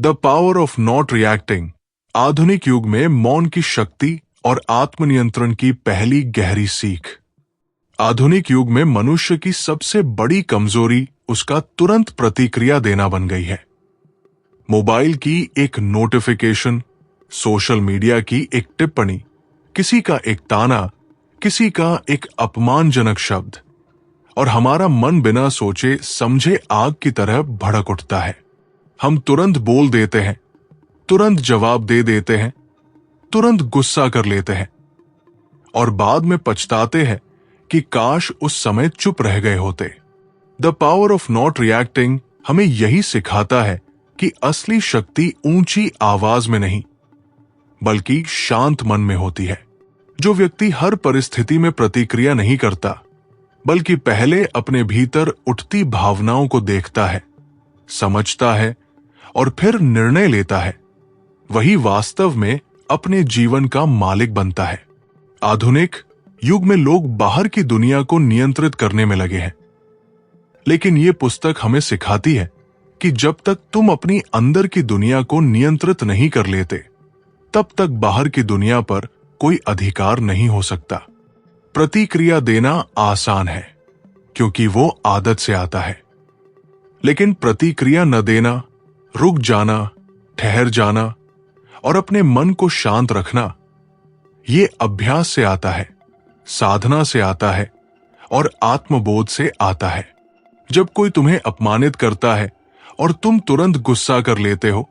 The power of not reacting आधुनिक युग में मौन की शक्ति और आत्मनियंत्रण की पहली गहरी सीख। आधुनिक युग में मनुष्य की सबसे बड़ी कमजोरी उसका तुरंत प्रतिक्रिया देना बन गई है। मोबाइल की एक नोटिफिकेशन, सोशल मीडिया की एक टिप्पणी, किसी का एक ताना, किसी का एक अपमानजनक शब्द, और हमारा मन बिना सोचे समझे आग की तरह भड़क उठता है। हम तुरंत बोल देते हैं, तुरंत जवाब दे देते हैं, तुरंत गुस्सा कर लेते हैं और बाद में पछताते हैं कि काश उस समय चुप रह गए होते। The power of not reacting हमें यही सिखाता है कि असली शक्ति ऊंची आवाज में नहीं बल्कि शांत मन में होती है। जो व्यक्ति हर परिस्थिति में प्रतिक्रिया नहीं करता बल्कि पहले अपने भीतर उठती भावनाओं को देखता है, समझता है और फिर निर्णय लेता है, वही वास्तव में अपने जीवन का मालिक बनता है। आधुनिक युग में लोग बाहर की दुनिया को नियंत्रित करने में लगे हैं, लेकिन यह पुस्तक हमें सिखाती है कि जब तक तुम अपनी अंदर की दुनिया को नियंत्रित नहीं कर लेते, तब तक बाहर की दुनिया पर कोई अधिकार नहीं हो सकता। प्रतिक्रिया देना आसान है क्योंकि वो आदत से आता है, लेकिन प्रतिक्रिया न देना, रुक जाना, ठहर जाना और अपने मन को शांत रखना, ये अभ्यास से आता है, साधना से आता है और आत्मबोध से आता है। जब कोई तुम्हें अपमानित करता है और तुम तुरंत गुस्सा कर लेते हो,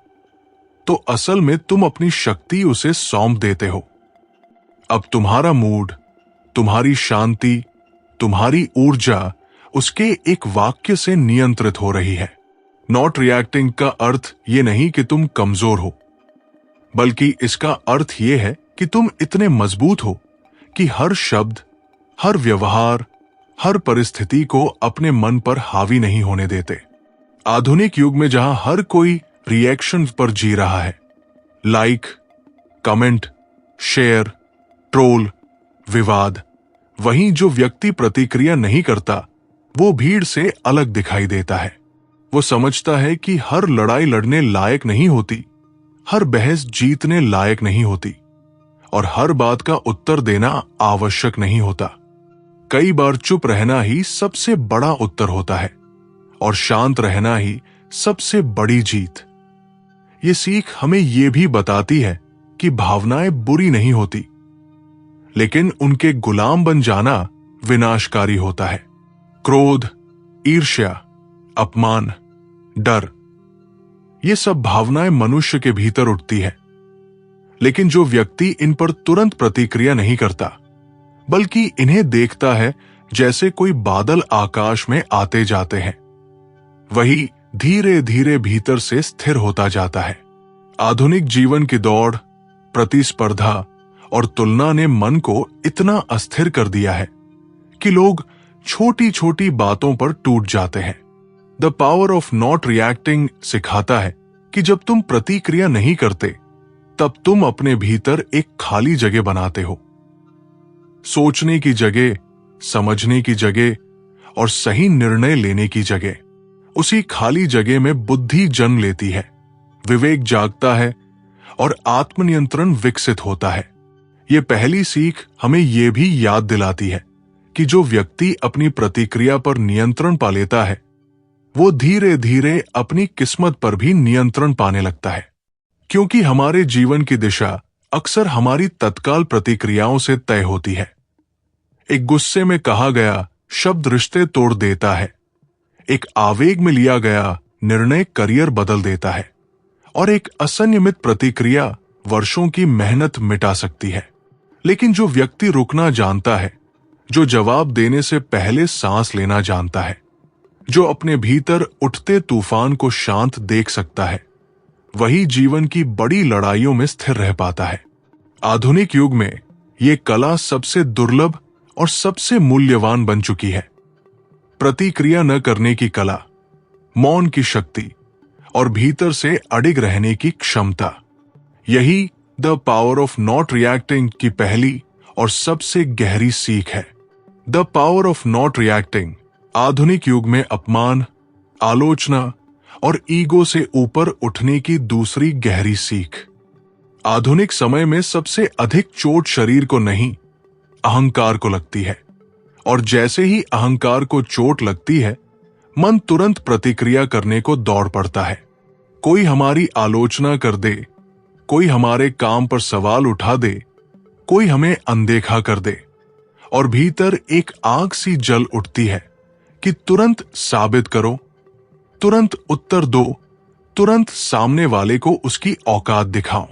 तो असल में तुम अपनी शक्ति उसे सौंप देते हो। अब तुम्हारा मूड, तुम्हारी शांति, तुम्हारी ऊर्जा उसके एक वाक्य से नियंत्रित हो रही है। नॉट रिएक्टिंग का अर्थ ये नहीं कि तुम कमजोर हो, बल्कि इसका अर्थ ये है कि तुम इतने मजबूत हो कि हर शब्द, हर व्यवहार, हर परिस्थिति को अपने मन पर हावी नहीं होने देते। आधुनिक युग में जहां हर कोई रिएक्शन पर जी रहा है, लाइक, कमेंट, शेयर, ट्रोल, विवाद, वहीं जो व्यक्ति प्रतिक्रिया नहीं करता वो भीड़ से अलग दिखाई देता है। वो समझता है कि हर लड़ाई लड़ने लायक नहीं होती, हर बहस जीतने लायक नहीं होती और हर बात का उत्तर देना आवश्यक नहीं होता। कई बार चुप रहना ही सबसे बड़ा उत्तर होता है और शांत रहना ही सबसे बड़ी जीत। ये सीख हमें ये भी बताती है कि भावनाएं बुरी नहीं होती, लेकिन उनके गुलाम बन जाना विनाशकारी होता है। क्रोध, ईर्ष्या, अपमान, डर, ये सब भावनाएं मनुष्य के भीतर उठती है, लेकिन जो व्यक्ति इन पर तुरंत प्रतिक्रिया नहीं करता बल्कि इन्हें देखता है जैसे कोई बादल आकाश में आते जाते हैं, वही धीरे धीरे भीतर से स्थिर होता जाता है। आधुनिक जीवन की दौड़, प्रतिस्पर्धा और तुलना ने मन को इतना अस्थिर कर दिया है कि लोग छोटी छोटी बातों पर टूट जाते हैं। The power of not reacting सिखाता है कि जब तुम प्रतिक्रिया नहीं करते, तब तुम अपने भीतर एक खाली जगह बनाते हो। सोचने की जगह, समझने की जगह और सही निर्णय लेने की जगह। उसी खाली जगह में बुद्धि जन्म लेती है, विवेक जागता है और आत्मनियंत्रण विकसित होता है। यह पहली सीख हमें यह भी याद दिलाती है कि जो व्यक्ति अपनी प्रतिक्रिया पर नियंत्रण पा लेता है, वो धीरे धीरे अपनी किस्मत पर भी नियंत्रण पाने लगता है। क्योंकि हमारे जीवन की दिशा अक्सर हमारी तत्काल प्रतिक्रियाओं से तय होती है। एक गुस्से में कहा गया शब्द रिश्ते तोड़ देता है, एक आवेग में लिया गया निर्णय करियर बदल देता है और एक असंयमित प्रतिक्रिया वर्षों की मेहनत मिटा सकती है। लेकिन जो व्यक्ति रुकना जानता है, जो जवाब देने से पहले सांस लेना जानता है, जो अपने भीतर उठते तूफान को शांत देख सकता है, वही जीवन की बड़ी लड़ाइयों में स्थिर रह पाता है। आधुनिक युग में यह कला सबसे दुर्लभ और सबसे मूल्यवान बन चुकी है। प्रतिक्रिया न करने की कला, मौन की शक्ति और भीतर से अडिग रहने की क्षमता, यही the power of not reacting की पहली और सबसे गहरी सीख है। The power of not reacting आधुनिक युग में अपमान, आलोचना और ईगो से ऊपर उठने की दूसरी गहरी सीख। आधुनिक समय में सबसे अधिक चोट शरीर को नहीं, अहंकार को लगती है, और जैसे ही अहंकार को चोट लगती है, मन तुरंत प्रतिक्रिया करने को दौड़ पड़ता है। कोई हमारी आलोचना कर दे, कोई हमारे काम पर सवाल उठा दे, कोई हमें अनदेखा कर दे, और भीतर एक आग सी जल उठती है कि तुरंत साबित करो, तुरंत उत्तर दो, तुरंत सामने वाले को उसकी औकात दिखाओ।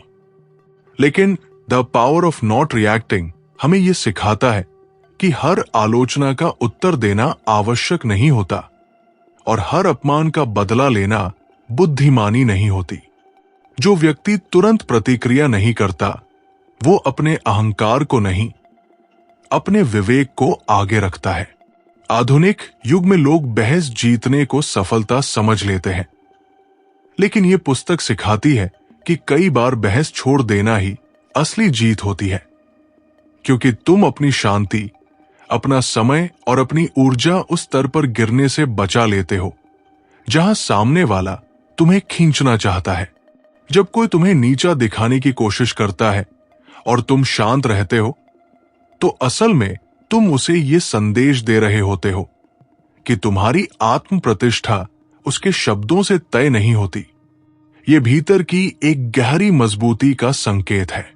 लेकिन the power of not reacting हमें यह सिखाता है कि हर आलोचना का उत्तर देना आवश्यक नहीं होता, और हर अपमान का बदला लेना बुद्धिमानी नहीं होती। जो व्यक्ति तुरंत प्रतिक्रिया नहीं करता, वो अपने अहंकार को नहीं, अपने विवेक को आगे रखता है। आधुनिक युग में लोग बहस जीतने को सफलता समझ लेते हैं, लेकिन यह पुस्तक सिखाती है कि कई बार बहस छोड़ देना ही असली जीत होती है, क्योंकि तुम अपनी शांति, अपना समय और अपनी ऊर्जा उस स्तर पर गिरने से बचा लेते हो जहां सामने वाला तुम्हें खींचना चाहता है। जब कोई तुम्हें नीचा दिखाने की कोशिश करता है और तुम शांत रहते हो, तो असल में तुम उसे यह संदेश दे रहे होते हो कि तुम्हारी आत्म प्रतिष्ठा उसके शब्दों से तय नहीं होती। यह भीतर की एक गहरी मजबूती का संकेत है।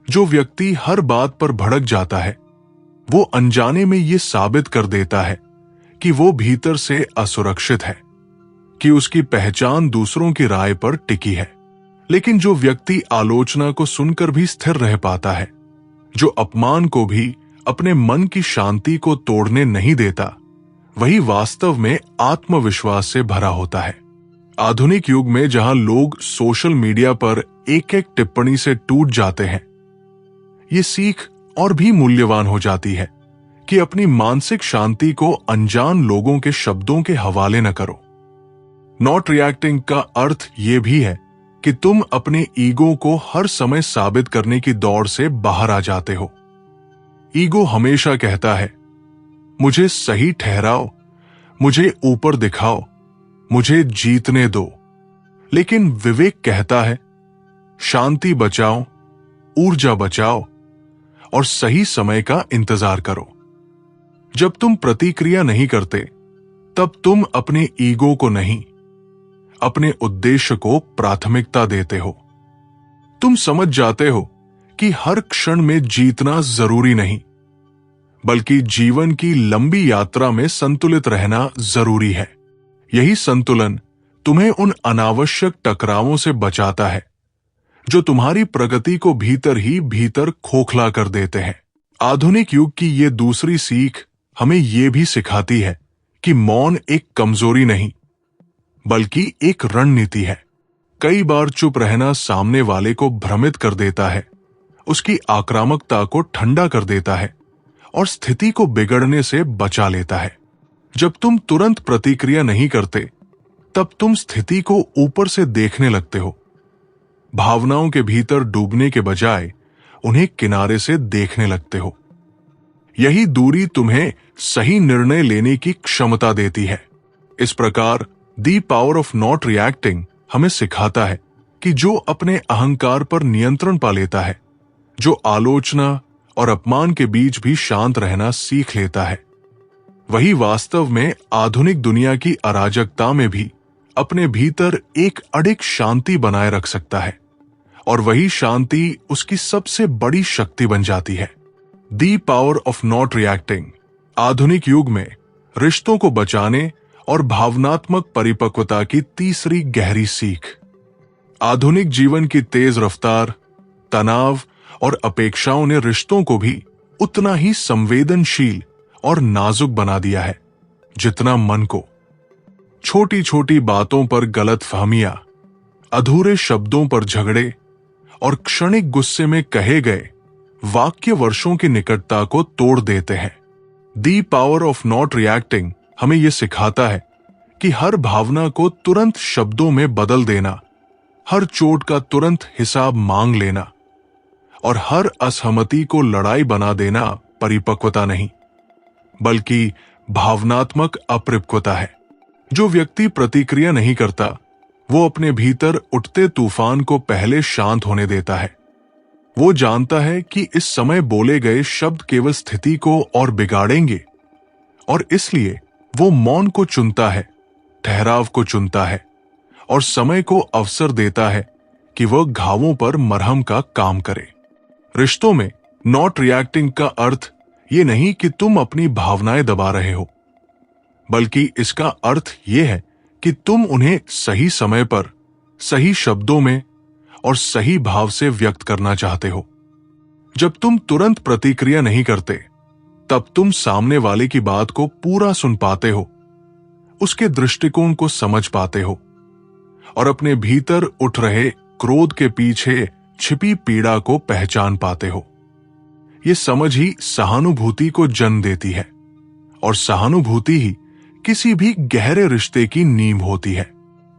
जो व्यक्ति हर बात पर भड़क जाता है, वो अनजाने में यह साबित कर देता है कि वो भीतर से असुरक्षित है, कि उसकी पहचान दूसरों की राय पर टिकी है। लेकिन जो व्यक्ति आलोचना को सुनकर भी स्थिर रह पाता है, जो अपमान को भी अपने मन की शांति को तोड़ने नहीं देता, वही वास्तव में आत्मविश्वास से भरा होता है। आधुनिक युग में जहां लोग सोशल मीडिया पर एक एक टिप्पणी से टूट जाते हैं, ये सीख और भी मूल्यवान हो जाती है कि अपनी मानसिक शांति को अनजान लोगों के शब्दों के हवाले न करो। नॉट रिएक्टिंग का अर्थ यह भी है कि तुम अपने ईगो को हर समय साबित करने की दौड़ से बाहर आ जाते हो। ईगो हमेशा कहता है, मुझे सही ठहराओ, मुझे ऊपर दिखाओ, मुझे जीतने दो। लेकिन विवेक कहता है, शांति बचाओ, ऊर्जा बचाओ और सही समय का इंतजार करो। जब तुम प्रतिक्रिया नहीं करते, तब तुम अपने ईगो को नहीं, अपने उद्देश्य को प्राथमिकता देते हो। तुम समझ जाते हो कि हर क्षण में जीतना जरूरी नहीं, बल्कि जीवन की लंबी यात्रा में संतुलित रहना जरूरी है। यही संतुलन तुम्हें उन अनावश्यक टकरावों से बचाता है जो तुम्हारी प्रगति को भीतर ही भीतर खोखला कर देते हैं। आधुनिक युग की ये दूसरी सीख हमें यह भी सिखाती है कि मौन एक कमजोरी नहीं, बल्कि एक रणनीति है। कई बार चुप रहना सामने वाले को भ्रमित कर देता है, उसकी आक्रामकता को ठंडा कर देता है और स्थिति को बिगड़ने से बचा लेता है। जब तुम तुरंत प्रतिक्रिया नहीं करते, तब तुम स्थिति को ऊपर से देखने लगते हो, भावनाओं के भीतर डूबने के बजाय उन्हें किनारे से देखने लगते हो। यही दूरी तुम्हें सही निर्णय लेने की क्षमता देती है। इस प्रकार the power of not reacting हमें सिखाता है कि जो अपने अहंकार पर नियंत्रण पा लेता है, जो आलोचना और अपमान के बीच भी शांत रहना सीख लेता है, वही वास्तव में आधुनिक दुनिया की अराजकता में भी अपने भीतर एक अडिग शांति बनाए रख सकता है, और वही शांति उसकी सबसे बड़ी शक्ति बन जाती है। The power of not reacting आधुनिक युग में रिश्तों को बचाने और भावनात्मक परिपक्वता की तीसरी गहरी सीख। आधुनिक जीवन की तेज रफ्तार, तनाव और अपेक्षाओं ने रिश्तों को भी उतना ही संवेदनशील और नाजुक बना दिया है जितना मन को। छोटी छोटी बातों पर गलतफहमियां, अधूरे शब्दों पर झगड़े और क्षणिक गुस्से में कहे गए वाक्य वर्षों की निकटता को तोड़ देते हैं। The power of not reacting हमें यह सिखाता है कि हर भावना को तुरंत शब्दों में बदल देना, हर चोट का तुरंत हिसाब मांग लेना और हर असहमति को लड़ाई बना देना परिपक्वता नहीं, बल्कि भावनात्मक अपरिपक्वता है। जो व्यक्ति प्रतिक्रिया नहीं करता, वो अपने भीतर उठते तूफान को पहले शांत होने देता है। वो जानता है कि इस समय बोले गए शब्द केवल स्थिति को और बिगाड़ेंगे, और इसलिए वो मौन को चुनता है, ठहराव को चुनता है और समय को अवसर देता है कि वह घावों पर मरहम का काम करे। रिश्तों में नॉट रिएक्टिंग का अर्थ ये नहीं कि तुम अपनी भावनाएं दबा रहे हो, बल्कि इसका अर्थ यह है कि तुम उन्हें सही समय पर, सही शब्दों में और सही भाव से व्यक्त करना चाहते हो। जब तुम तुरंत प्रतिक्रिया नहीं करते, तब तुम सामने वाले की बात को पूरा सुन पाते हो, उसके दृष्टिकोण को समझ पाते हो और अपने भीतर उठ रहे क्रोध के पीछे छिपी पीड़ा को पहचान पाते हो। यह समझ ही सहानुभूति को जन्म देती है और सहानुभूति ही किसी भी गहरे रिश्ते की नींव होती है।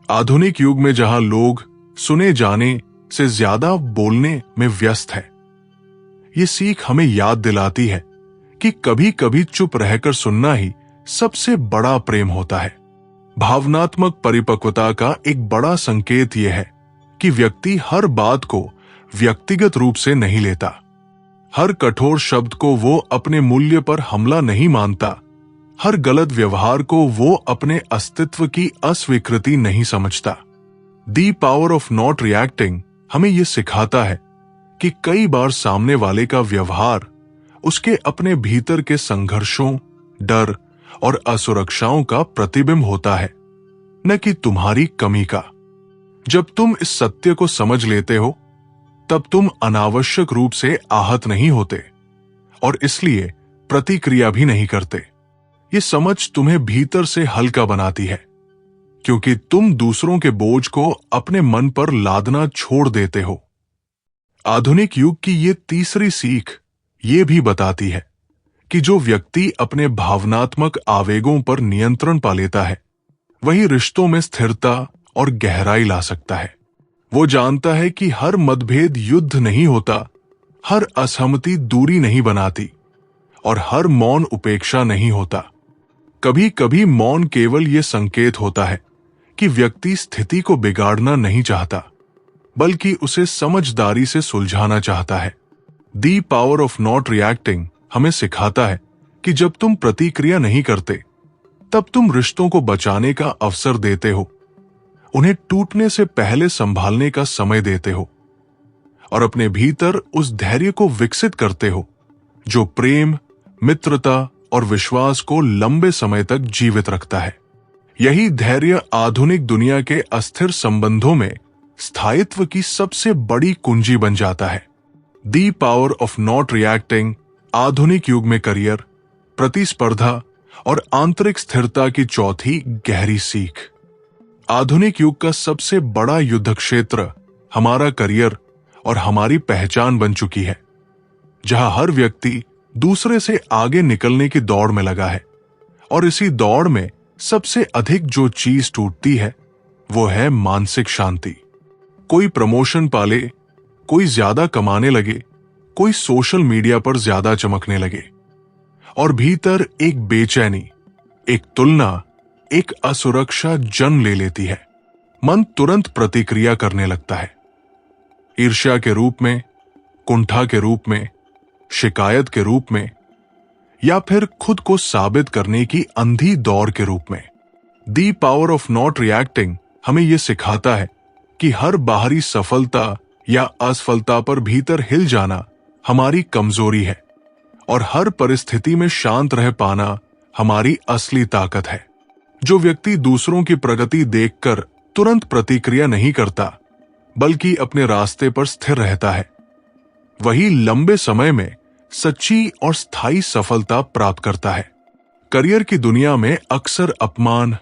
आधुनिक युग में जहां लोग सुने जाने से ज्यादा बोलने में व्यस्त है, ये सीख हमें याद दिलाती है कि कभी कभी चुप रहकर सुनना ही सबसे बड़ा प्रेम होता है। भावनात्मक परिपक्वता का एक बड़ा संकेत यह है कि व्यक्ति हर बात को व्यक्तिगत रूप से नहीं लेता। हर कठोर शब्द को वो अपने मूल्य पर हमला नहीं मानता। हर गलत व्यवहार को वो अपने अस्तित्व की अस्वीकृति नहीं समझता। The power of not reacting हमें यह सिखाता है कि कई बार सामने वाले का व्यवहार उसके अपने भीतर के संघर्षों, डर और असुरक्षाओं का प्रतिबिंब होता है, न कि तुम्हारी कमी का। जब तुम इस सत्य को समझ लेते हो, तब तुम अनावश्यक रूप से आहत नहीं होते और इसलिए प्रतिक्रिया भी नहीं करते। ये समझ तुम्हें भीतर से हल्का बनाती है, क्योंकि तुम दूसरों के बोझ को अपने मन पर लादना छोड़ देते हो। आधुनिक युग की ये तीसरी सीख ये भी बताती है कि जो व्यक्ति अपने भावनात्मक आवेगों पर नियंत्रण पा लेता है, वही रिश्तों में स्थिरता और गहराई ला सकता है। वो जानता है कि हर मतभेद युद्ध नहीं होता, हर असहमति दूरी नहीं बनाती और हर मौन उपेक्षा नहीं होता। कभी कभी मौन केवल ये संकेत होता है कि व्यक्ति स्थिति को बिगाड़ना नहीं चाहता, बल्कि उसे समझदारी से सुलझाना चाहता है। The power of not reacting हमें सिखाता है कि जब तुम प्रतिक्रिया नहीं करते, तब तुम रिश्तों को बचाने का अवसर देते हो, उन्हें टूटने से पहले संभालने का समय देते हो और अपने भीतर उस धैर्य को विकसित करते हो जो प्रेम, मित्रता और विश्वास को लंबे समय तक जीवित रखता है। यही धैर्य आधुनिक दुनिया के अस्थिर संबंधों में स्थायित्व की सबसे बड़ी कुंजी बन जाता है। The power of not reacting आधुनिक युग में करियर, प्रतिस्पर्धा और आंतरिक स्थिरता की चौथी गहरी सीख। आधुनिक युग का सबसे बड़ा युद्ध क्षेत्र हमारा करियर और हमारी पहचान बन चुकी है, जहां हर व्यक्ति दूसरे से आगे निकलने की दौड़ में लगा है और इसी दौड़ में सबसे अधिक जो चीज टूटती है वो है मानसिक शांति। कोई प्रमोशन पाले, कोई ज्यादा कमाने लगे, कोई सोशल मीडिया पर ज्यादा चमकने लगे और भीतर एक बेचैनी, एक तुलना, एक असुरक्षा जन्म ले लेती है। मन तुरंत प्रतिक्रिया करने लगता है, ईर्ष्या के रूप में, कुंठा के रूप में, शिकायत के रूप में या फिर खुद को साबित करने की अंधी दौड़ के रूप में। The power of not reacting हमें यह सिखाता है कि हर बाहरी सफलता या असफलता पर भीतर हिल जाना हमारी कमजोरी है और हर परिस्थिति में शांत रह पाना हमारी असली ताकत है। जो व्यक्ति दूसरों की प्रगति देखकर तुरंत प्रतिक्रिया नहीं करता, बल्कि अपने रास्ते पर स्थिर रहता है, वही लंबे समय में सच्ची और स्थायी सफलता प्राप्त करता है। करियर की दुनिया में अक्सर अपमान,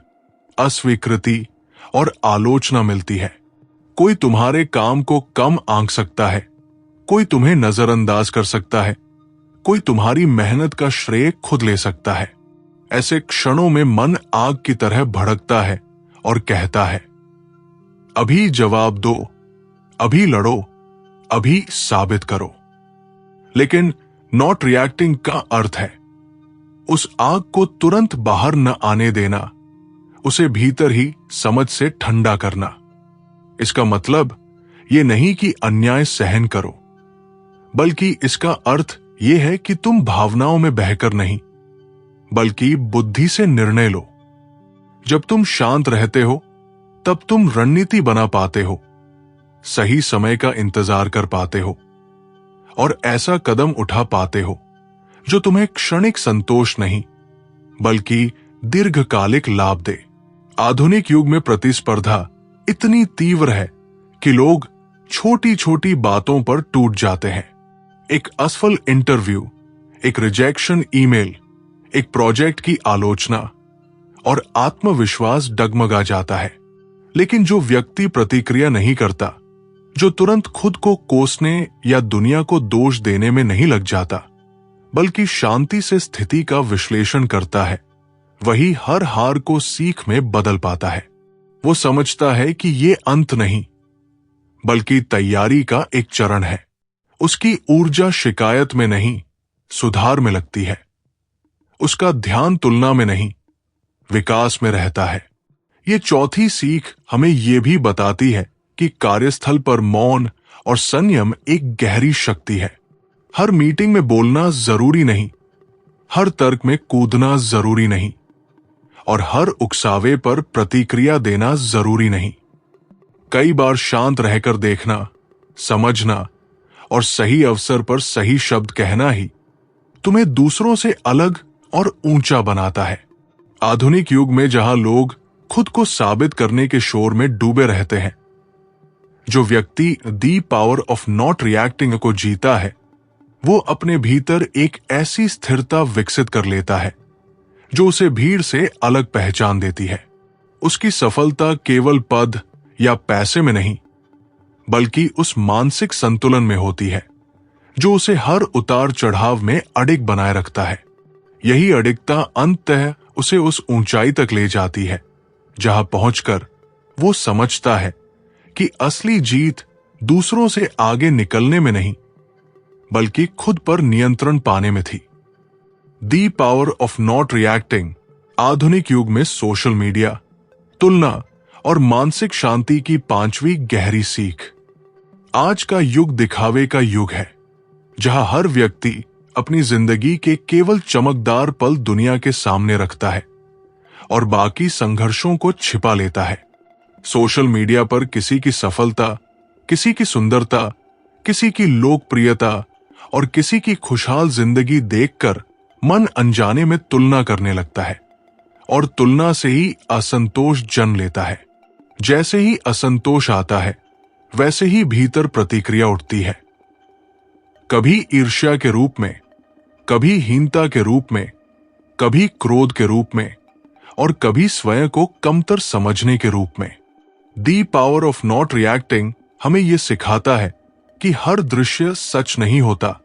अस्वीकृति और आलोचना मिलती है। कोई तुम्हारे काम को कम आंक सकता है, कोई तुम्हें नजरअंदाज कर सकता है, कोई तुम्हारी मेहनत का श्रेय खुद ले सकता है। ऐसे क्षणों में मन आग की तरह भड़कता है और कहता है, अभी जवाब दो, अभी लड़ो, अभी साबित करो। लेकिन नॉट रिएक्टिंग का अर्थ है उस आग को तुरंत बाहर न आने देना, उसे भीतर ही समझ से ठंडा करना। इसका मतलब ये नहीं कि अन्याय सहन करो, बल्कि इसका अर्थ यह है कि तुम भावनाओं में बहकर नहीं, बल्कि बुद्धि से निर्णय लो। जब तुम शांत रहते हो तब तुम रणनीति बना पाते हो, सही समय का इंतजार कर पाते हो और ऐसा कदम उठा पाते हो जो तुम्हें क्षणिक संतोष नहीं बल्कि दीर्घकालिक लाभ दे। आधुनिक युग में प्रतिस्पर्धा इतनी तीव्र है कि लोग छोटी छोटी बातों पर टूट जाते हैं। एक असफल इंटरव्यू, एक रिजेक्शन ईमेल, एक प्रोजेक्ट की आलोचना और आत्मविश्वास डगमगा जाता है। लेकिन जो व्यक्ति प्रतिक्रिया नहीं करता, जो तुरंत खुद को कोसने या दुनिया को दोष देने में नहीं लग जाता, बल्कि शांति से स्थिति का विश्लेषण करता है, वही हर हार को सीख में बदल पाता है। वो समझता है कि ये अंत नहीं, बल्कि तैयारी का एक चरण है। उसकी ऊर्जा शिकायत में नहीं, सुधार में लगती है। उसका ध्यान तुलना में नहीं, विकास में रहता है। ये चौथी सीख हमें यह भी बताती है कि कार्यस्थल पर मौन और संयम एक गहरी शक्ति है। हर मीटिंग में बोलना जरूरी नहीं, हर तर्क में कूदना जरूरी नहीं और हर उकसावे पर प्रतिक्रिया देना जरूरी नहीं। कई बार शांत रहकर देखना, समझना और सही अवसर पर सही शब्द कहना ही तुम्हें दूसरों से अलग और ऊंचा बनाता है। आधुनिक युग में जहां लोग खुद को साबित करने के शोर में डूबे रहते हैं, जो व्यक्ति the power of not reacting को जीता है, वो अपने भीतर एक ऐसी स्थिरता विकसित कर लेता है जो उसे भीड़ से अलग पहचान देती है। उसकी सफलता केवल पद या पैसे में नहीं, बल्कि उस मानसिक संतुलन में होती है जो उसे हर उतार चढ़ाव में अडिग बनाए रखता है। यही अडिगता अंततः उसे उस ऊंचाई तक ले जाती है जहां पहुंचकर वो समझता है कि असली जीत दूसरों से आगे निकलने में नहीं, बल्कि खुद पर नियंत्रण पाने में थी। The power of not reacting आधुनिक युग में सोशल मीडिया, तुलना और मानसिक शांति की पांचवी गहरी सीख। आज का युग दिखावे का युग है, जहां हर व्यक्ति अपनी जिंदगी के केवल चमकदार पल दुनिया के सामने रखता है और बाकी संघर्षों को छिपा लेता है। सोशल मीडिया पर किसी की सफलता, किसी की सुंदरता, किसी की लोकप्रियता और किसी की खुशहाल जिंदगी देखकर मन अनजाने में तुलना करने लगता है और तुलना से ही असंतोष जन्म लेता है। जैसे ही असंतोष आता है, वैसे ही भीतर प्रतिक्रिया उठती है, कभी ईर्ष्या के रूप में, कभी हीनता के रूप में, कभी क्रोध के रूप में और कभी स्वयं को कमतर समझने के रूप में। The power of not reacting हमें यह सिखाता है कि हर दृश्य सच नहीं होता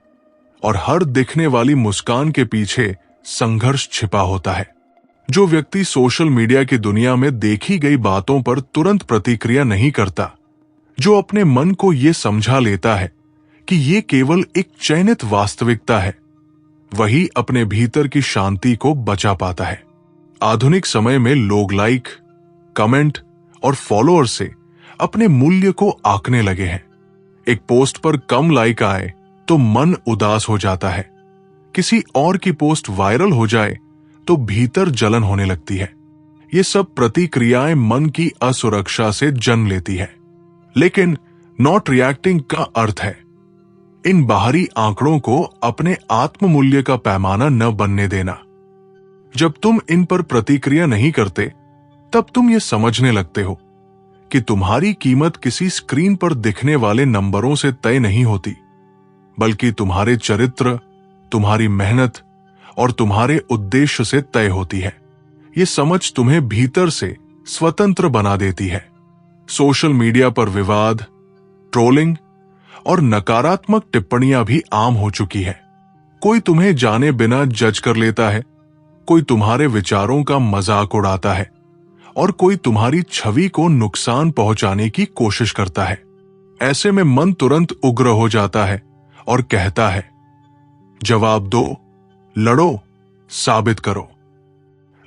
और हर दिखने वाली मुस्कान के पीछे संघर्ष छिपा होता है। जो व्यक्ति सोशल मीडिया की दुनिया में देखी गई बातों पर तुरंत प्रतिक्रिया नहीं करता, जो अपने मन को यह समझा लेता है कि यह केवल एक चयनित वास्तविकता है, वही अपने भीतर की शांति को बचा पाता है। आधुनिक समय में लोग लाइक, कमेंट और फॉलोअर से अपने मूल्य को आंकने लगे हैं। एक पोस्ट पर कम लाइक आए तो मन उदास हो जाता है, किसी और की पोस्ट वायरल हो जाए तो भीतर जलन होने लगती है। ये सब प्रतिक्रियाएं मन की असुरक्षा से जन्म लेती है। लेकिन नॉट रिएक्टिंग का अर्थ है इन बाहरी आंकड़ों को अपने आत्ममूल्य का पैमाना न बनने देना। जब तुम इन पर प्रतिक्रिया नहीं करते, तब तुम ये समझने लगते हो कि तुम्हारी कीमत किसी स्क्रीन पर दिखने वाले नंबरों से तय नहीं होती, बल्कि तुम्हारे चरित्र, तुम्हारी मेहनत और तुम्हारे उद्देश्य से तय होती है। ये समझ तुम्हें भीतर से स्वतंत्र बना देती है। सोशल मीडिया पर विवाद, ट्रोलिंग और नकारात्मक टिप्पणियां भी आम हो चुकी है। कोई तुम्हें जाने बिना जज कर लेता है, कोई तुम्हारे विचारों का मजाक उड़ाता है और कोई तुम्हारी छवि को नुकसान पहुंचाने की कोशिश करता है। ऐसे में मन तुरंत उग्र हो जाता है और कहता है, जवाब दो, लड़ो, साबित करो।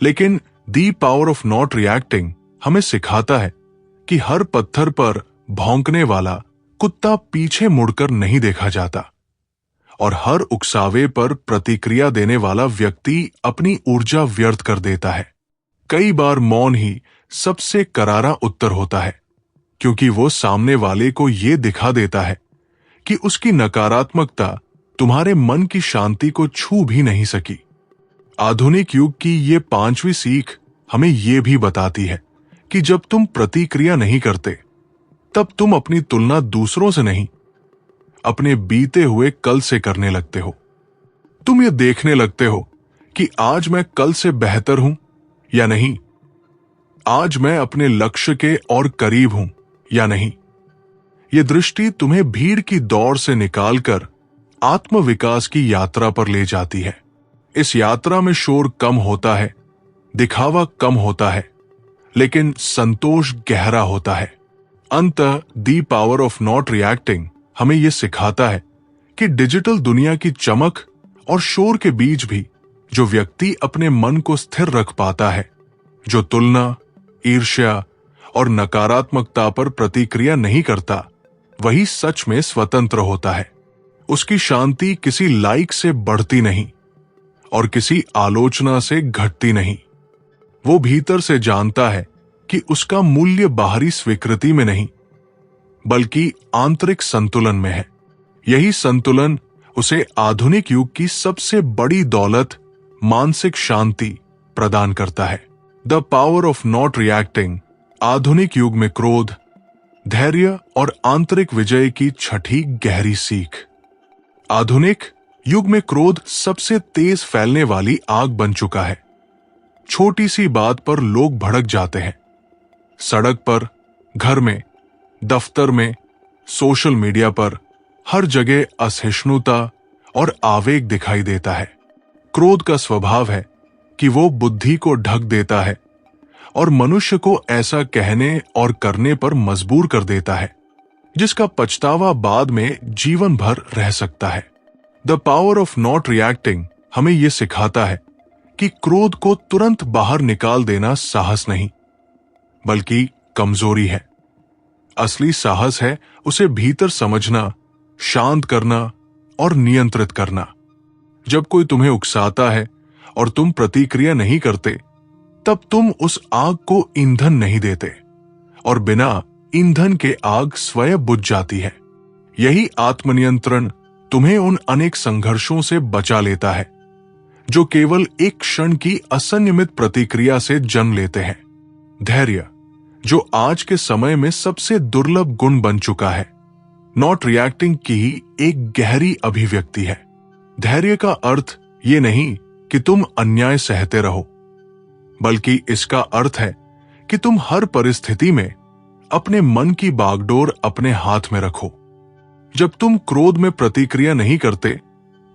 लेकिन the power of not reacting हमें सिखाता है कि हर पत्थर पर भौंकने वाला कुत्ता पीछे मुड़कर नहीं देखा जाता और हर उकसावे पर प्रतिक्रिया देने वाला व्यक्ति अपनी ऊर्जा व्यर्थ कर देता है। कई बार मौन ही सबसे करारा उत्तर होता है, क्योंकि वो सामने वाले को ये दिखा देता है कि उसकी नकारात्मकता तुम्हारे मन की शांति को छू भी नहीं सकी। आधुनिक युग की ये 5वीं सीख हमें ये भी बताती है कि जब तुम प्रतिक्रिया नहीं करते, तब तुम अपनी तुलना दूसरों से नहीं, अपने बीते हुए कल से करने लगते हो। तुम ये देखने लगते हो कि आज मैं कल से बेहतर हूं या नहीं, आज मैं अपने लक्ष्य के और करीब हूं या नहीं। यह दृष्टि तुम्हें भीड़ की दौड़ से निकालकर आत्मविकास की यात्रा पर ले जाती है। इस यात्रा में शोर कम होता है, दिखावा कम होता है, लेकिन संतोष गहरा होता है। अंततः the power of not reacting हमें यह सिखाता है कि डिजिटल दुनिया की चमक और शोर के बीच भी जो व्यक्ति अपने मन को स्थिर रख पाता है, जो तुलना, ईर्ष्या और नकारात्मकता पर प्रतिक्रिया नहीं करता, वही सच में स्वतंत्र होता है। उसकी शांति किसी लाइक से बढ़ती नहीं और किसी आलोचना से घटती नहीं। वो भीतर से जानता है कि उसका मूल्य बाहरी स्वीकृति में नहीं, बल्कि आंतरिक संतुलन में है। यही संतुलन उसे आधुनिक युग की सबसे बड़ी दौलत, मानसिक शांति प्रदान करता है। The power of not reacting आधुनिक युग में क्रोध, धैर्य और आंतरिक विजय की छठी गहरी सीख। आधुनिक युग में क्रोध सबसे तेज फैलने वाली आग बन चुका है। छोटी सी बात पर लोग भड़क जाते हैं। सड़क पर, घर में, दफ्तर में, सोशल मीडिया पर, हर जगह असहिष्णुता और आवेग दिखाई देता है। क्रोध का स्वभाव है कि वो बुद्धि को ढक देता है और मनुष्य को ऐसा कहने और करने पर मजबूर कर देता है जिसका पछतावा बाद में जीवन भर रह सकता है। The power of not reacting हमें यह सिखाता है कि क्रोध को तुरंत बाहर निकाल देना साहस नहीं, बल्कि कमजोरी है। असली साहस है उसे भीतर समझना, शांत करना और नियंत्रित करना। जब कोई तुम्हें उकसाता है और तुम प्रतिक्रिया नहीं करते, तब तुम उस आग को ईंधन नहीं देते और बिना ईंधन के आग स्वयं बुझ जाती है। यही आत्मनियंत्रण तुम्हें उन अनेक संघर्षों से बचा लेता है जो केवल एक क्षण की असंयमित प्रतिक्रिया से जन्म लेते हैं। धैर्य, जो आज के समय में सबसे दुर्लभ गुण बन चुका है, नॉट रिएक्टिंग की ही एक गहरी अभिव्यक्ति है। धैर्य का अर्थ ये नहीं कि तुम अन्याय सहते रहो, बल्कि इसका अर्थ है कि तुम हर परिस्थिति में अपने मन की बागडोर अपने हाथ में रखो। जब तुम क्रोध में प्रतिक्रिया नहीं करते,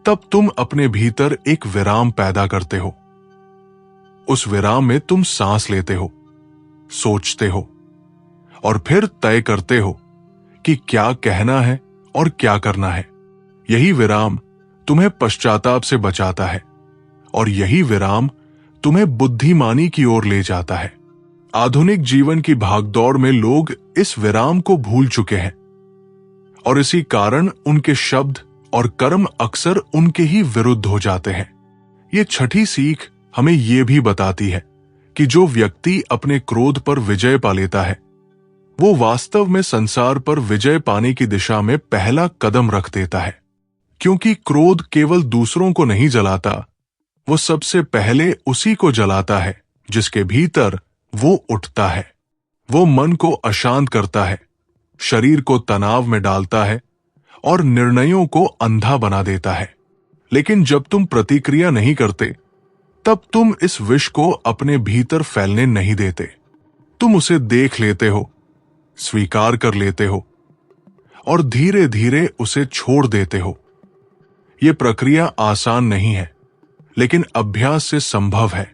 तब तुम अपने भीतर एक विराम पैदा करते हो। उस विराम में तुम सांस लेते हो, सोचते हो और फिर तय करते हो कि क्या कहना है और क्या करना है। यही विराम तुम्हें पश्चाताप से बचाता है और यही विराम तुम्हें बुद्धिमानी की ओर ले जाता है। आधुनिक जीवन की भागदौड़ में लोग इस विराम को भूल चुके हैं और इसी कारण उनके शब्द और कर्म अक्सर उनके ही विरुद्ध हो जाते हैं। ये छठी सीख हमें यह भी बताती है कि जो व्यक्ति अपने क्रोध पर विजय पा लेता है, वो वास्तव में संसार पर विजय पाने की दिशा में पहला कदम रख देता है। क्योंकि क्रोध केवल दूसरों को नहीं जलाता, वो सबसे पहले उसी को जलाता है जिसके भीतर वो उठता है। वो मन को अशांत करता है, शरीर को तनाव में डालता है और निर्णयों को अंधा बना देता है। लेकिन जब तुम प्रतिक्रिया नहीं करते, तब तुम इस विष को अपने भीतर फैलने नहीं देते। तुम उसे देख लेते हो, स्वीकार कर लेते हो और धीरे धीरे उसे छोड़ देते हो। यह प्रक्रिया आसान नहीं है, लेकिन अभ्यास से संभव है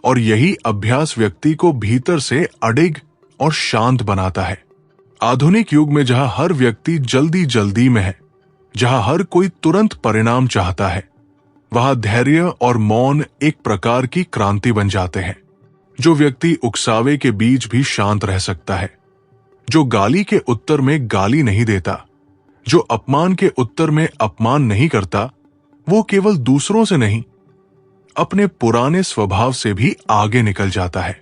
और यही अभ्यास व्यक्ति को भीतर से अडिग और शांत बनाता है। आधुनिक युग में जहां हर व्यक्ति जल्दी जल्दी में है, जहां हर कोई तुरंत परिणाम चाहता है, वहां धैर्य और मौन एक प्रकार की क्रांति बन जाते हैं। जो व्यक्ति उकसावे के बीच भी शांत रह सकता है, जो गाली के उत्तर में गाली नहीं देता, जो अपमान के उत्तर में अपमान नहीं करता, वो केवल दूसरों से नहीं, अपने पुराने स्वभाव से भी आगे निकल जाता है।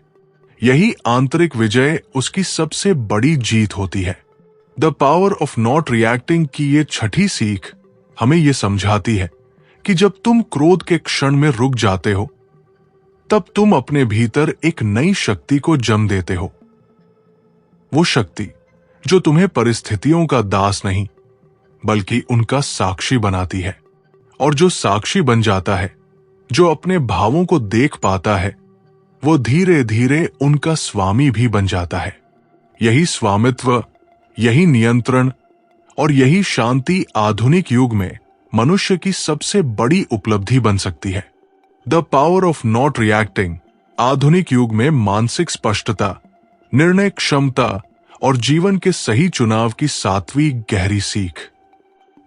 यही आंतरिक विजय उसकी सबसे बड़ी जीत होती है। The power of not reacting की ये छठी सीख हमें यह समझाती है कि जब तुम क्रोध के क्षण में रुक जाते हो, तब तुम अपने भीतर एक नई शक्ति को जन्म देते हो। वो शक्ति जो तुम्हें परिस्थितियों का दास नहीं, बल्कि उनका साक्षी बनाती है। और जो साक्षी बन जाता है, जो अपने भावों को देख पाता है, वो धीरे धीरे उनका स्वामी भी बन जाता है। यही स्वामित्व, यही नियंत्रण और यही शांति आधुनिक युग में मनुष्य की सबसे बड़ी उपलब्धि बन सकती है। The power of not reacting आधुनिक युग में मानसिक स्पष्टता, निर्णय क्षमता और जीवन के सही चुनाव की सातवीं गहरी सीख।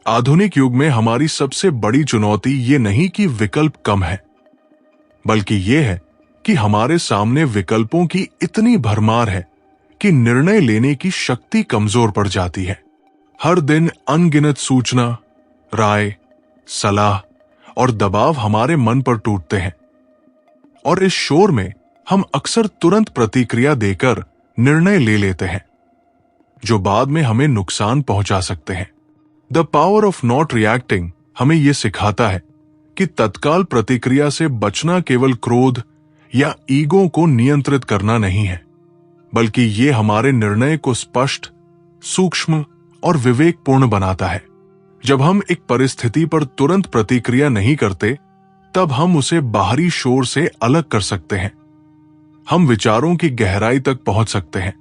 आधुनिक युग में हमारी सबसे बड़ी चुनौती ये नहीं कि विकल्प कम है, बल्कि ये है कि हमारे सामने विकल्पों की इतनी भरमार है कि निर्णय लेने की शक्ति कमजोर पड़ जाती है। हर दिन अनगिनत सूचना, राय, सलाह और दबाव हमारे मन पर टूटते हैं, और इस शोर में हम अक्सर तुरंत प्रतिक्रिया देकर निर्णय ले लेते हैं जो बाद में हमें नुकसान पहुंचा सकते हैं। The power of not reacting हमें यह सिखाता है कि तत्काल प्रतिक्रिया से बचना केवल क्रोध या ईगो को नियंत्रित करना नहीं है, बल्कि यह हमारे निर्णय को स्पष्ट, सूक्ष्म और विवेकपूर्ण बनाता है। जब हम एक परिस्थिति पर तुरंत प्रतिक्रिया नहीं करते, तब हम उसे बाहरी शोर से अलग कर सकते हैं। हम विचारों की गहराई तक पहुंच सकते हैं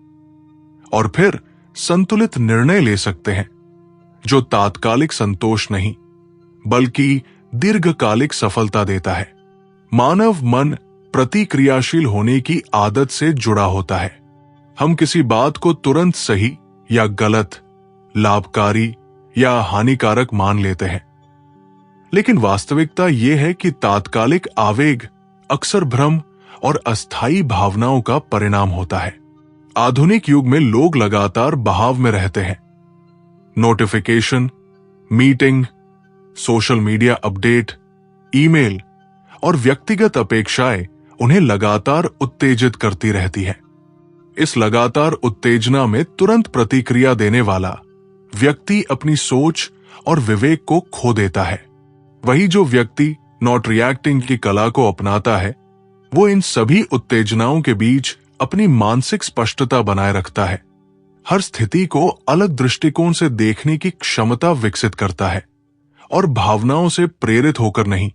और फिर संतुलित निर्णय ले सकते हैं जो तात्कालिक संतोष नहीं, बल्कि दीर्घकालिक सफलता देता है। मानव मन प्रतिक्रियाशील होने की आदत से जुड़ा होता है। हम किसी बात को तुरंत सही या गलत, लाभकारी या हानिकारक मान लेते हैं, लेकिन वास्तविकता यह है कि तात्कालिक आवेग अक्सर भ्रम और अस्थायी भावनाओं का परिणाम होता है। आधुनिक युग में लोग लगातार बहाव में रहते हैं। Notification, meeting, social media update, email और व्यक्तिगत अपेक्षाएं उन्हें लगातार उत्तेजित करती रहती हैं। इस लगातार उत्तेजना में तुरंत प्रतिक्रिया देने वाला व्यक्ति अपनी सोच और विवेक को खो देता है। वही जो व्यक्ति नॉट रिएक्टिंग की कला को अपनाता है, वो इन सभी उत्तेजनाओं के बीच अपनी मानसिक स्पष्टता बनाए रखता है, हर स्थिति को अलग दृष्टिकोण से देखने की क्षमता विकसित करता है और भावनाओं से प्रेरित होकर नहीं,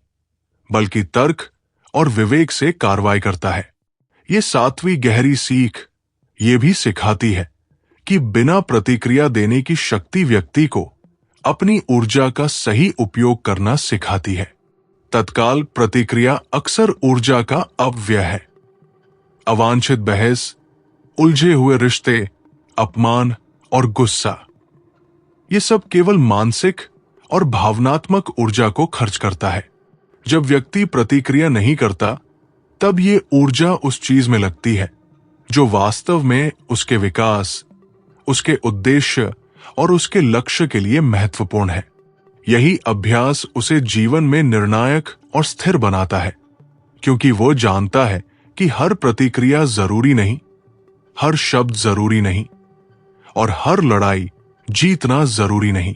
बल्कि तर्क और विवेक से कार्रवाई करता है। ये सातवीं गहरी सीख ये भी सिखाती है कि बिना प्रतिक्रिया देने की शक्ति व्यक्ति को अपनी ऊर्जा का सही उपयोग करना सिखाती है। तत्काल प्रतिक्रिया अक्सर ऊर्जा का अपव्यय है। अवांछित बहस, उलझे हुए रिश्ते, अपमान और गुस्सा, ये सब केवल मानसिक और भावनात्मक ऊर्जा को खर्च करता है। जब व्यक्ति प्रतिक्रिया नहीं करता, तब ये ऊर्जा उस चीज में लगती है जो वास्तव में उसके विकास, उसके उद्देश्य और उसके लक्ष्य के लिए महत्वपूर्ण है। यही अभ्यास उसे जीवन में निर्णायक और स्थिर बनाता है, क्योंकि वो जानता है कि हर प्रतिक्रिया जरूरी नहीं, हर शब्द जरूरी नहीं और हर लड़ाई जीतना जरूरी नहीं।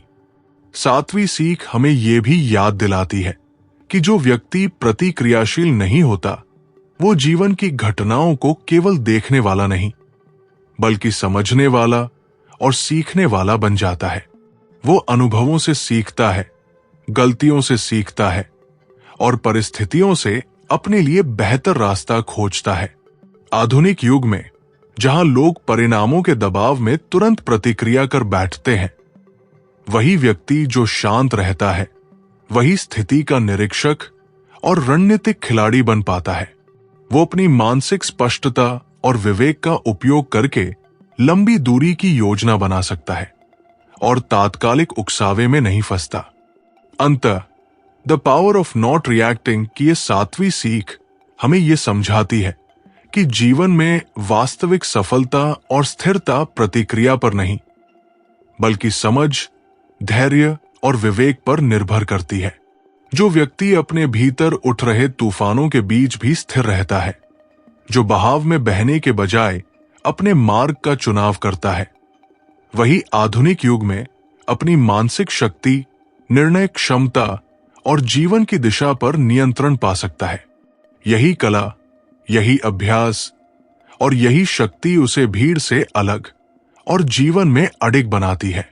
सातवीं सीख हमें यह भी याद दिलाती है कि जो व्यक्ति प्रतिक्रियाशील नहीं होता, वो जीवन की घटनाओं को केवल देखने वाला नहीं, बल्कि समझने वाला और सीखने वाला बन जाता है। वो अनुभवों से सीखता है, गलतियों से सीखता है और परिस्थितियों से अपने लिए बेहतर रास्ता खोजता है। आधुनिक युग में जहां लोग परिणामों के दबाव में तुरंत प्रतिक्रिया कर बैठते हैं, वही व्यक्ति जो शांत रहता है, वही स्थिति का निरीक्षक और रणनीतिक खिलाड़ी बन पाता है। वो अपनी मानसिक स्पष्टता और विवेक का उपयोग करके लंबी दूरी की योजना बना सकता है और तात्कालिक उकसावे में नहीं फंसता। अंततः the power of not reacting की ये सातवीं सीख हमें यह समझाती है कि जीवन में वास्तविक सफलता और स्थिरता प्रतिक्रिया पर नहीं, बल्कि समझ, धैर्य और विवेक पर निर्भर करती है। जो व्यक्ति अपने भीतर उठ रहे तूफानों के बीच भी स्थिर रहता है, जो बहाव में बहने के बजाय अपने मार्ग का चुनाव करता है, वही आधुनिक युग में अपनी मानसिक शक्ति, निर्णय क्षमता और जीवन की दिशा पर नियंत्रण पा सकता है। यही कला, यही अभ्यास और यही शक्ति उसे भीड़ से अलग और जीवन में अडिग बनाती है।